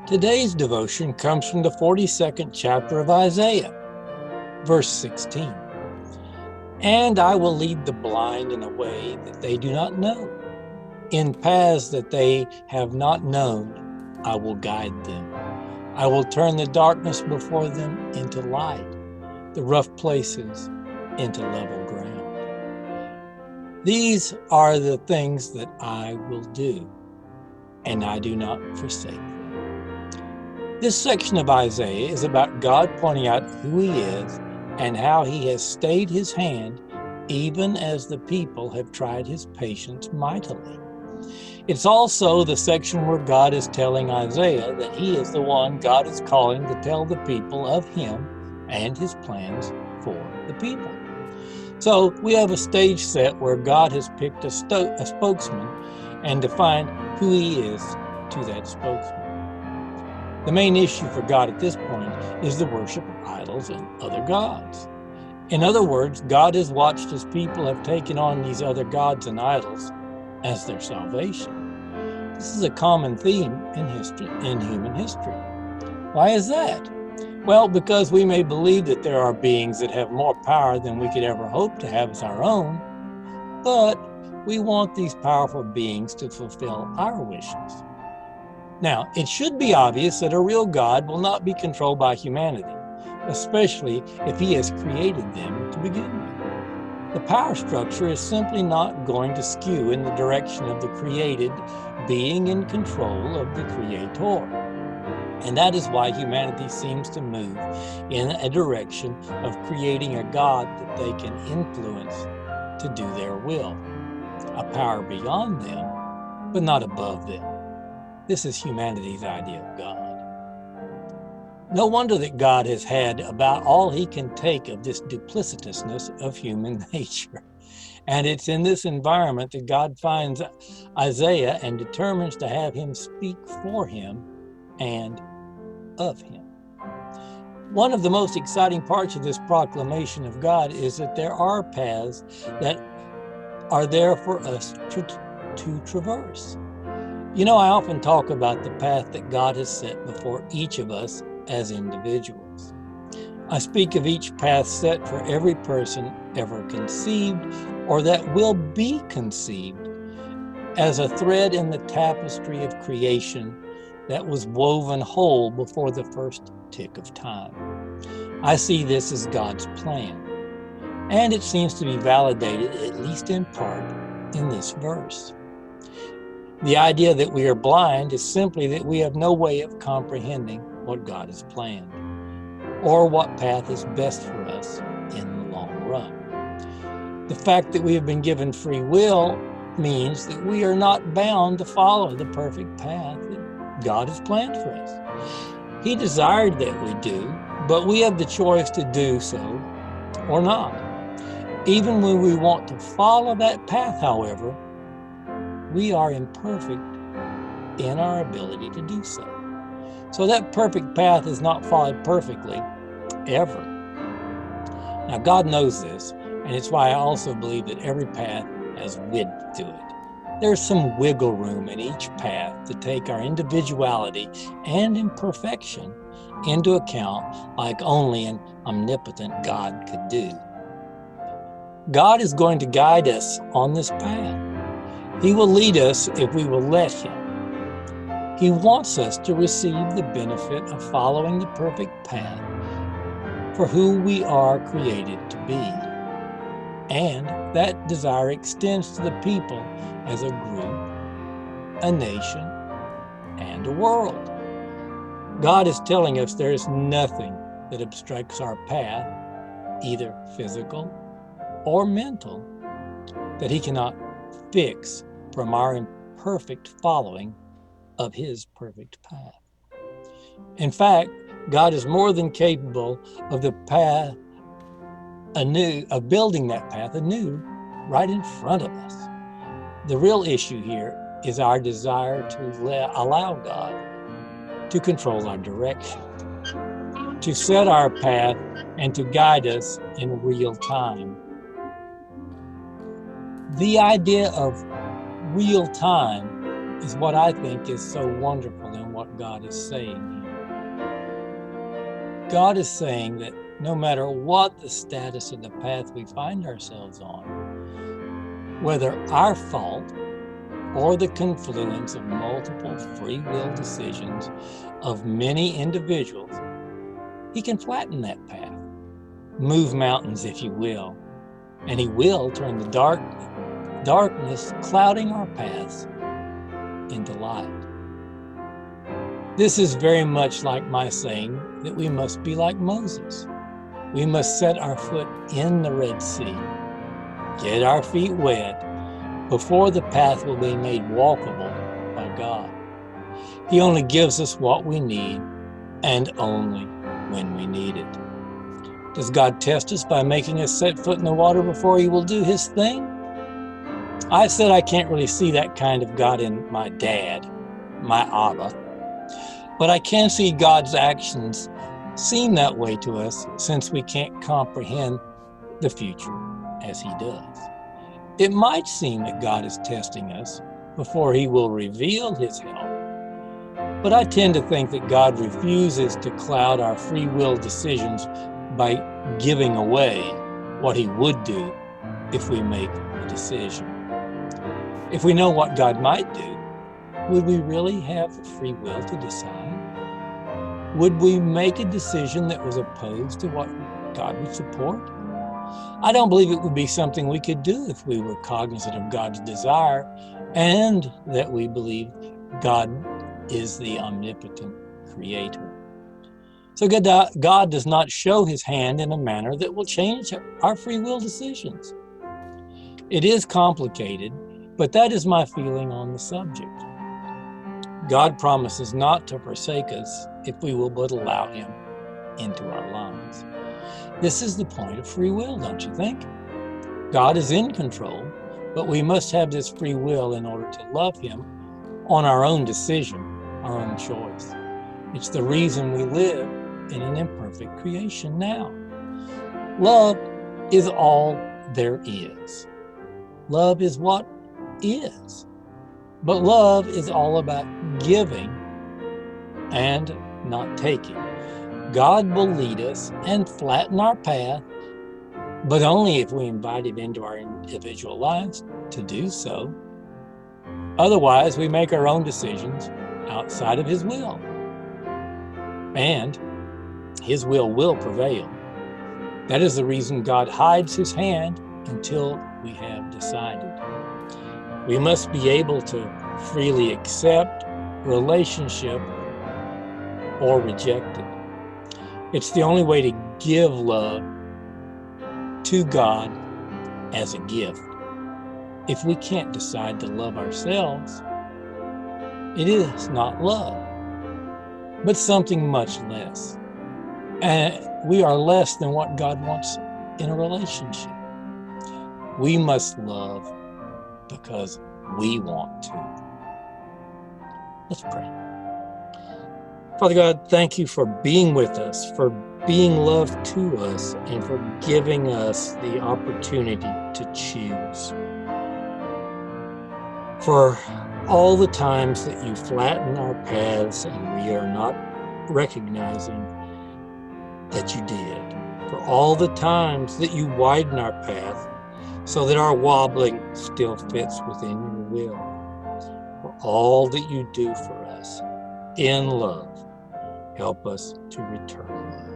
Today's devotion comes from the 42nd chapter of Isaiah, verse 16. And I will lead the blind in a way that they do not know. In paths that they have not known, I will guide them. I will turn the darkness before them into light, the rough places into level ground. These are the things that I will do, and I do not forsake them. This section of Isaiah is about God pointing out who He is and how He has stayed His hand even as the people have tried His patience mightily. It's also the section where God is telling Isaiah that He is the one God is calling to tell the people of Him and His plans for the people. So we have a stage set where God has picked a spokesman and defined who He is to that spokesman. The main issue for God at this point is the worship of idols and other gods. In other words, God has watched His people have taken on these other gods and idols as their salvation. This is a common theme in human history. Why is that? Well, because we may believe that there are beings that have more power than we could ever hope to have as our own, but we want these powerful beings to fulfill our wishes. Now, it should be obvious that a real God will not be controlled by humanity, especially if He has created them to begin with. The power structure is simply not going to skew in the direction of the created being in control of the Creator. And that is why humanity seems to move in a direction of creating a God that they can influence to do their will, a power beyond them, but not above them. This is humanity's idea of God. No wonder that God has had about all He can take of this duplicitousness of human nature. And it's in this environment that God finds Isaiah and determines to have him speak for him and of him. One of the most exciting parts of this proclamation of God is that there are paths that are there for us to traverse. You know, I often talk about the path that God has set before each of us as individuals. I speak of each path set for every person ever conceived or that will be conceived as a thread in the tapestry of creation that was woven whole before the first tick of time. I see this as God's plan, and it seems to be validated, at least in part, in this verse. The idea that we are blind is simply that we have no way of comprehending what God has planned, or what path is best for us in the long run. The fact that we have been given free will means that we are not bound to follow the perfect path that God has planned for us. He desired that we do, but we have the choice to do so or not. Even when we want to follow that path, however, we are imperfect in our ability to do so. So that perfect path is not followed perfectly, ever. Now, God knows this, and it's why I also believe that every path has width to it. There's some wiggle room in each path to take our individuality and imperfection into account like only an omnipotent God could do. God is going to guide us on this path. He will lead us if we will let Him. He wants us to receive the benefit of following the perfect path for who we are created to be. And that desire extends to the people as a group, a nation, and a world. God is telling us there is nothing that obstructs our path, either physical or mental, that He cannot fix from our imperfect following of His perfect path. In fact, God is more than capable of the path anew, of building that path anew right in front of us. The real issue here is our desire to allow God to control our direction, to set our path, and to guide us in real time. The idea of real time is what I think is so wonderful and what God is saying here. God is saying that no matter what the status of the path we find ourselves on, whether our fault or the confluence of multiple free will decisions of many individuals, He can flatten that path, move mountains, if you will, and He will turn the darkness clouding our paths into light. This is very much like my saying that we must be like Moses. We must set our foot in the Red Sea, get our feet wet, before the path will be made walkable by God. He only gives us what we need, and only when we need it. Does God test us by making us set foot in the water before He will do His thing? I said I can't really see that kind of God in my dad, my Abba, but I can see God's actions seem that way to us since we can't comprehend the future as He does. It might seem that God is testing us before He will reveal His help, but I tend to think that God refuses to cloud our free will decisions by giving away what He would do if we make a decision. If we know what God might do, would we really have the free will to decide? Would we make a decision that was opposed to what God would support? I don't believe it would be something we could do if we were cognizant of God's desire and that we believe God is the omnipotent creator. So God does not show His hand in a manner that will change our free will decisions. It is complicated, but that is my feeling on the subject. God promises not to forsake us if we will but allow Him into our lives. This is the point of free will, don't you think? God is in control, but we must have this free will in order to love Him on our own decision, our own choice. It's the reason we live in an imperfect creation now. Love is all there is. Love is what is. But love is all about giving and not taking. God will lead us and flatten our path, but only if we invite Him into our individual lives to do so. Otherwise, we make our own decisions outside of His will. And His will prevail. That is the reason God hides His hand until we have decided. We must be able to freely accept relationship or reject it. It's the only way to give love to God as a gift. If we can't decide to love ourselves, it is not love, but something much less. And we are less than what God wants in a relationship. We must love because we want to. Let's pray. Father God, thank You for being with us, for being love to us, and for giving us the opportunity to choose. For all the times that You flatten our paths and we are not recognizing that You did. For all the times that You widen our path so that our wobbling still fits within Your will. For all that You do for us in love, help us to return love.